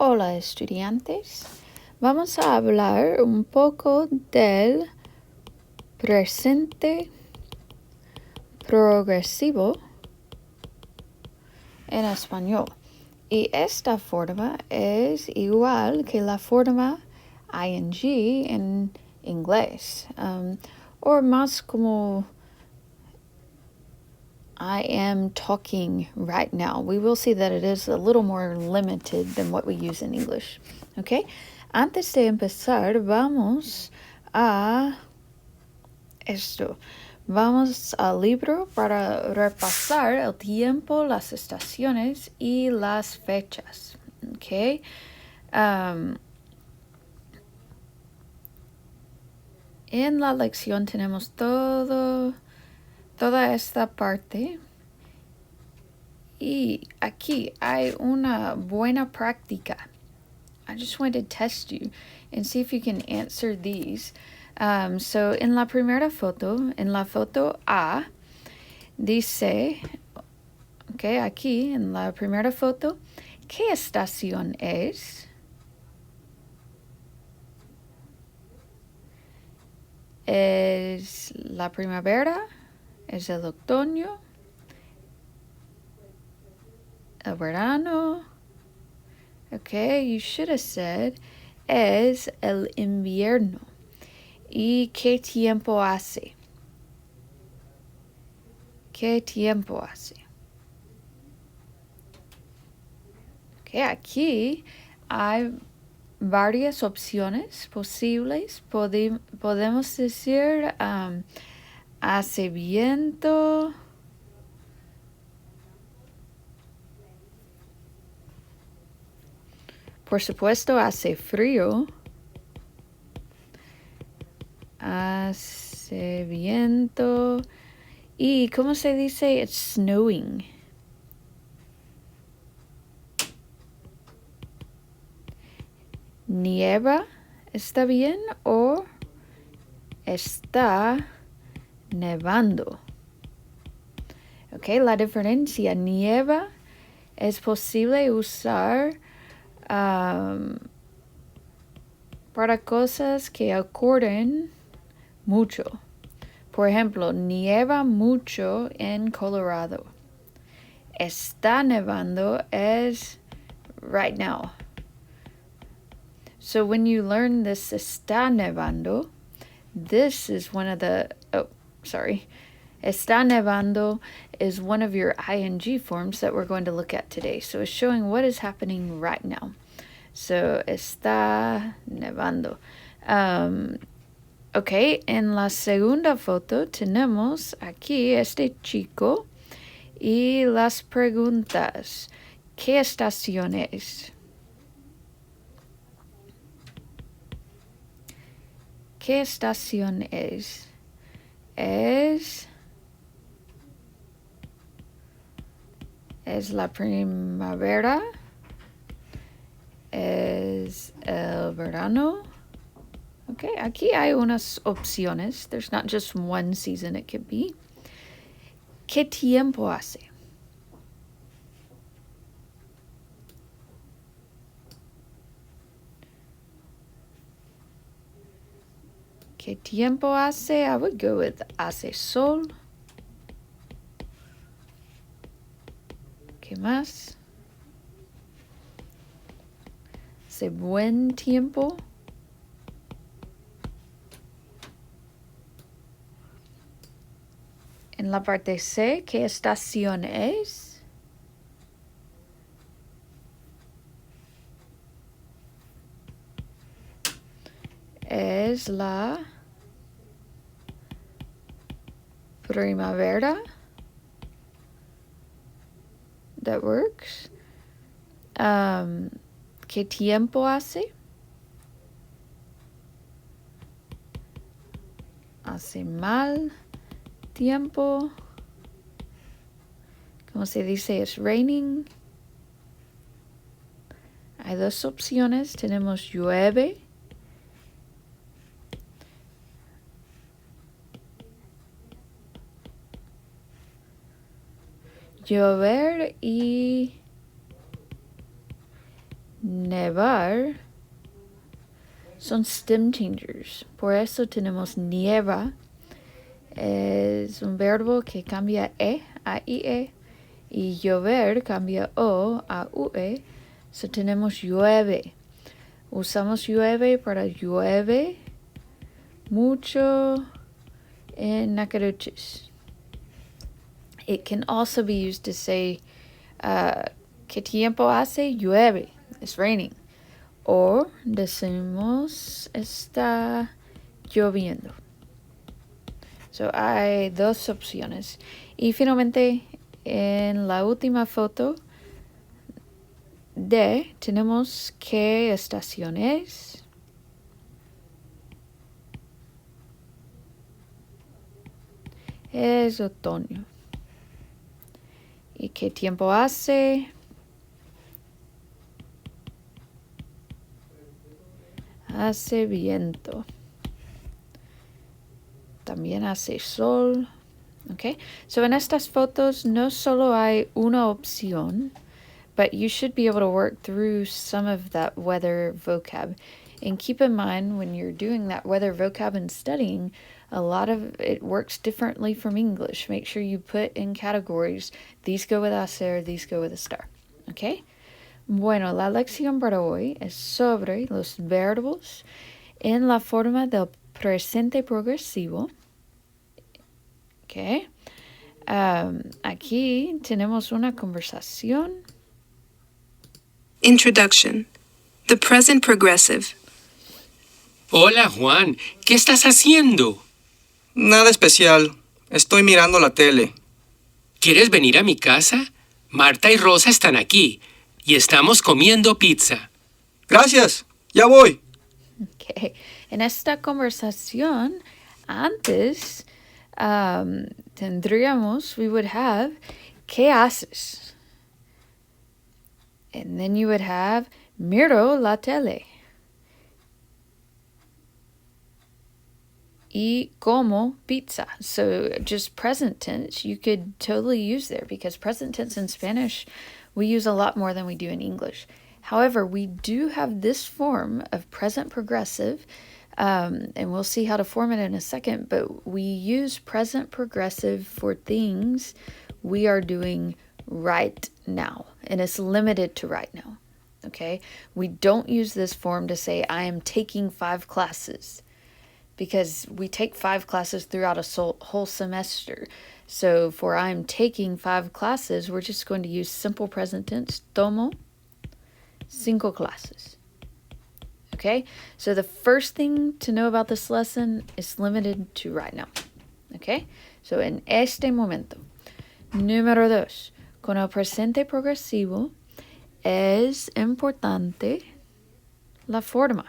Hola estudiantes, vamos a hablar un poco del presente progresivo en español. Y esta forma es igual que la forma ing en inglés, o más como I am talking right now. We will see that it is a little more limited than what we use in English. Okay? Antes de empezar, vamos a esto. Vamos al libro para repasar el tiempo, las estaciones y las fechas. Okay? En la lección tenemos toda esta parte. Y aquí hay una buena práctica. I just want to test you and see if you can answer these. So, en la primera foto, en la foto A, dice, okay, aquí en la primera foto, ¿qué estación es? ¿Es la primavera? ¿Es el otoño? ¿El verano? Okay, you should have said, es el invierno. ¿Y qué tiempo hace? ¿Qué tiempo hace? Okay, aquí hay varias opciones posibles. Podemos decir hace viento. Por supuesto, hace frío. Hace viento. ¿Y cómo se dice? It's snowing. Nieva. ¿Está bien? ¿O está nevando? Ok, la diferencia. Nieva es posible usar para cosas que ocurren mucho. Por ejemplo, nieva mucho en Colorado. Está nevando es right now. So when you learn this está nevando, this is one of the, está nevando is one of your ing forms that we're going to look at today. So it's showing what is happening right now. So está nevando. Ok, en la segunda foto tenemos aquí este chico y las preguntas. ¿Qué estación es? ¿Qué estación es? Es la primavera. Es el verano. Okay, aquí hay unas opciones. There's not just one season it could be. ¿Qué tiempo hace? ¿Qué tiempo hace? I would go with hace sol. ¿Qué más? Hace buen tiempo. En la parte C, ¿qué estación es? Es la primavera. That works. ¿Qué tiempo hace? Hace mal tiempo. ¿Cómo se dice? Es raining. Hay dos opciones. Tenemos llueve. Llover y nevar son stem changers. Por eso tenemos nieva. Es un verbo que cambia a ie. Y llover cambia o a ue. So tenemos llueve. Usamos llueve para llueve mucho en Nacaraches. It can also be used to say, ¿qué tiempo hace? Llueve. It's raining. O decimos, está lloviendo. So hay dos opciones. Y finalmente, en la última foto tenemos qué estaciones. Es otoño. ¿Y qué tiempo hace? Hace viento. También hace sol. Okay, so en estas fotos no solo hay una opción, but you should be able to work through some of that weather vocab. And keep in mind, when you're doing that weather vocab and studying, a lot of it works differently from English. Make sure you put in categories. These go with hacer, these go with a star. Okay? Bueno, la lección para hoy es sobre los verbos en la forma del presente progresivo. Okay. Aquí tenemos una conversación. Introduction. The present progressive. Hola, Juan. ¿Qué estás haciendo? Nada especial. Estoy mirando la tele. ¿Quieres venir a mi casa? Marta y Rosa están aquí y estamos comiendo pizza. Gracias. Ya voy. Okay. En esta conversación, antes tendríamos, we would have, ¿qué haces? And then you would have, miro la tele. Y como pizza. So just present tense, you could totally use there because present tense in Spanish, we use a lot more than we do in English. However, we do have this form of present progressive, and we'll see how to form it in a second, but we use present progressive for things we are doing right now, and it's limited to right now, okay? We don't use this form to say, I am taking 5 classes, because we take 5 classes throughout a whole semester. So for I'm taking 5 classes, we're just going to use simple present tense, tomo 5 clases. Okay, so the first thing to know about this lesson is limited to right now. Okay, so en este momento. Número 2. Con el presente progresivo es importante la forma.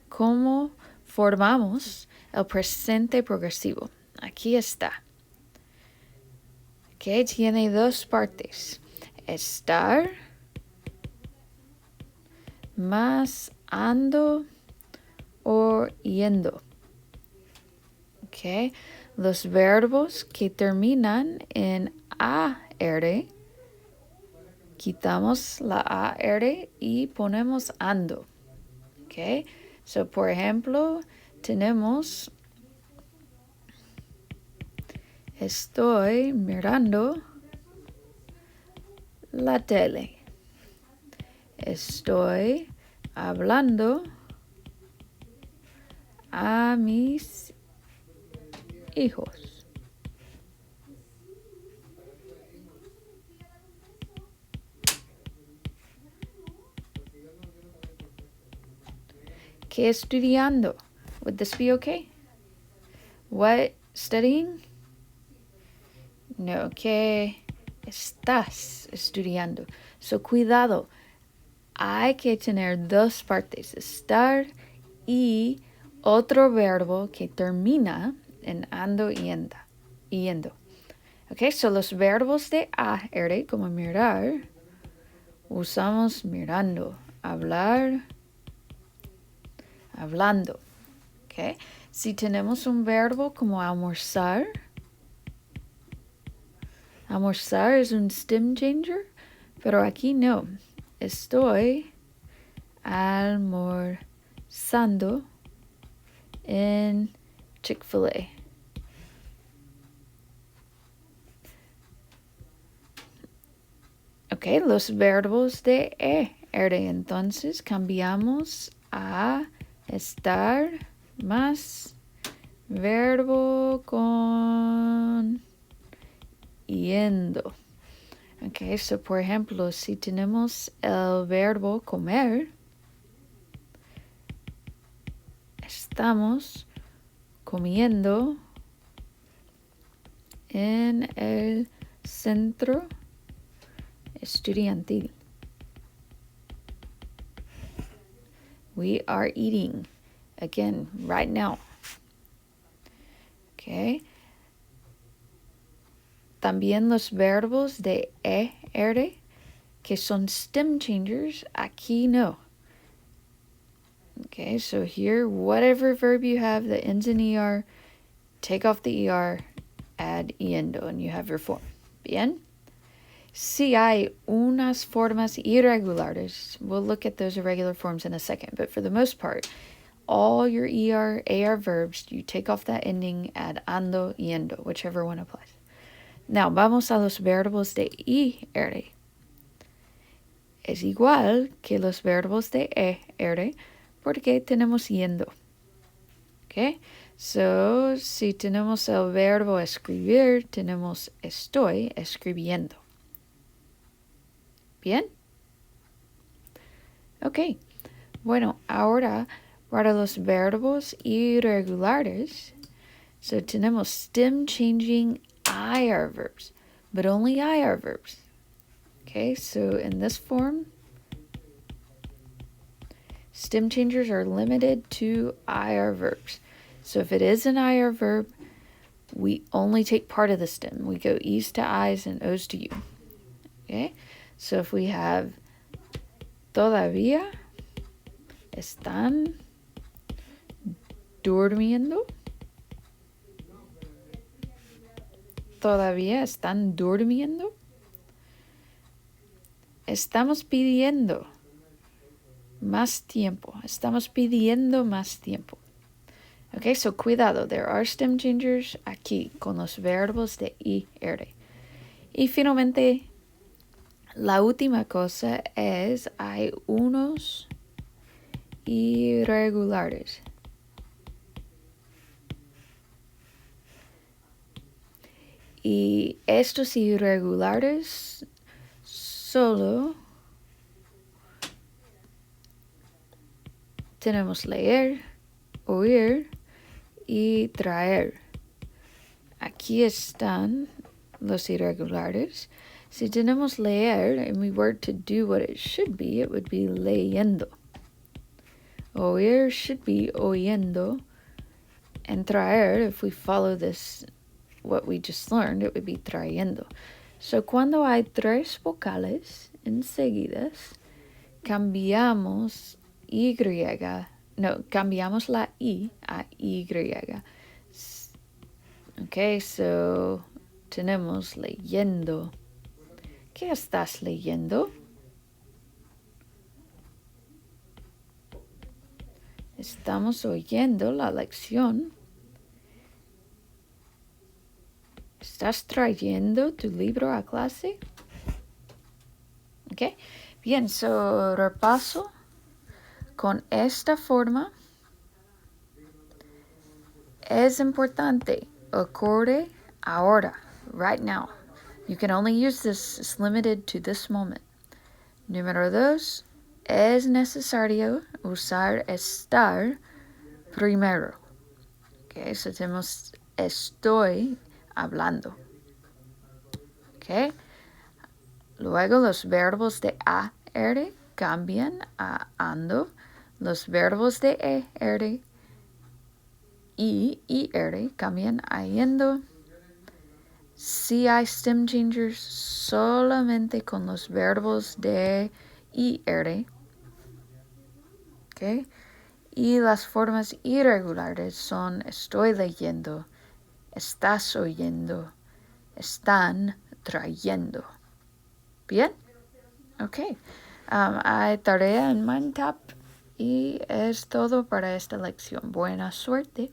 ¿Cómo formamos el presente progresivo? Aquí está. Okay, tiene 2 partes. Estar más ando o yendo. Okay. Los verbos que terminan en AR, quitamos la AR y ponemos ando. Okay. So, por ejemplo, tenemos estoy mirando la tele. Estoy hablando a mis hijos. ¿Qué estudiando? Would this be okay? What studying? No, ¿qué estás estudiando? So, cuidado. Hay que tener 2 partes, estar y otro verbo que termina en ando y yendo. Okay, so los verbos de AR, como mirar, usamos mirando, hablar, hablando. Okay, si tenemos un verbo como almorzar, almorzar es un stem changer, pero aquí no. Estoy almorzando en Chick-fil-A. Ok, los verbos de entonces cambiamos a estar más verbo con yendo. Ok, so por ejemplo, si tenemos el verbo comer, estamos comiendo en el centro estudiantil. We are eating, again, right now. Okay. También los verbos de ER, que son stem changers, aquí no. Okay, so here, whatever verb you have that ends in ER, take off the ER, add yendo, and you have your form. Bien? Si hay unas formas irregulares, we'll look at those irregular forms in a second, but for the most part, all your ER, AR verbs, you take off that ending, add ando, yendo, whichever one applies. Now, vamos a los verbos de IR. Es igual que los verbos de ER, porque tenemos yendo. Okay? So, si tenemos el verbo escribir, tenemos estoy escribiendo. ¿Bien? Ok. Bueno, ahora para los verbos irregulares, so tenemos stem changing IR verbs, but only IR verbs. Okay, so in this form, stem changers are limited to IR verbs. So if it is an IR verb, we only take part of the stem. We go E's to I's and O's to U. Okay, so if we have todavía están durmiendo. Todavía están durmiendo. Estamos pidiendo más tiempo. Estamos pidiendo más tiempo. Okay, so cuidado. There are stem changers aquí con los verbos de IR. Y finalmente, la última cosa es hay unos irregulares. Y estos irregulares solo tenemos leer, oír y traer. Aquí están los irregulares. Si tenemos leer and we were to do what it should be, it would be leyendo. Oír should be oyendo. And traer, if we follow this, what we just learned, it would be trayendo. So cuando hay tres vocales enseguidas, cambiamos cambiamos la I a Y. Okay, so tenemos leyendo. ¿Qué estás leyendo? Estamos oyendo la lección. ¿Estás trayendo tu libro a clase? Ok. Bien, so repaso con esta forma. Es importante. Ocurre ahora, right now. You can only use this, it's limited to this moment. Número 2. Es necesario usar estar primero. Okay, so tenemos estoy hablando. Okay. Luego los verbos de AR cambian a ando. Los verbos de ER y IR cambian a yendo. Si hay stem changers, solamente con los verbos de IR. Okay. Y las formas irregulares son estoy leyendo, estás oyendo, están trayendo. Bien? Okay. Hay tarea en MindTap Y es todo para esta lección. Buena suerte.